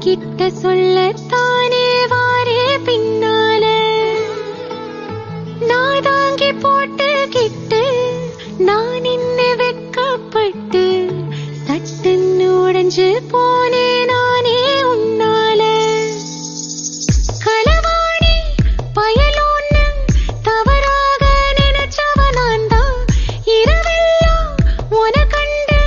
உன்கிட்ட சொல்லத்தானே வாரே பின்னால நான் தாங்கி போட்டுக்கிட்டு நான் இன்ன வெக்கப்பட்டு சட்டுன்னு உடைஞ்சு போனே நானே உன்னால களவாணி பயலோன்னு தவறாக நினைச்சவ நான் தான் இரவெல்லாம் உன கண்டு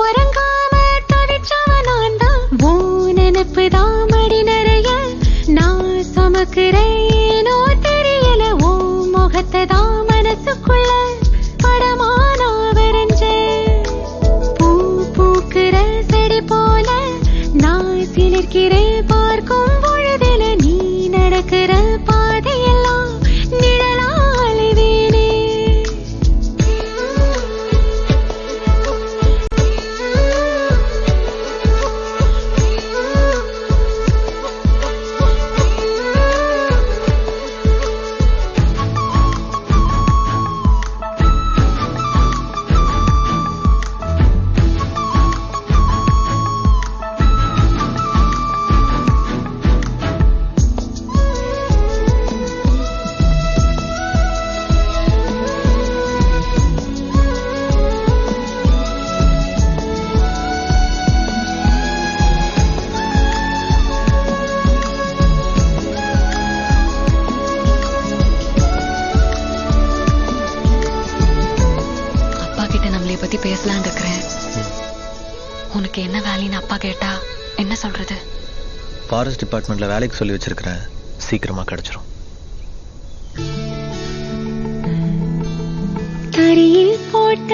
உறங்காம தவிச்சவ நான் தான் ஓ நினைப்புதான் மடி நிறைய நான் சுமக்கிறேனோ தெரியல ஓ முகத்தை தான் மனசுக்குள்ள படமானா வரைஞ்சேன் பூ பூக்கிற செடி போல நான் சிலிர்க்கிறேன் பார்க்கும் பொழுதுல நீ நடக்கிற பாதையெல்லாம் நிழலாளிவேனே பத்தி பேசலான்னு இருக்கிறேன். உனக்கு என்ன வேலைன்னு அப்பா கேட்டா என்ன சொல்றது? ஃபாரஸ்ட் டிபார்ட்மெண்ட்ல வேலைக்கு சொல்லி வச்சிருக்கிறேன், சீக்கிரமா கிடைச்சிரும். கரியில் போட்ட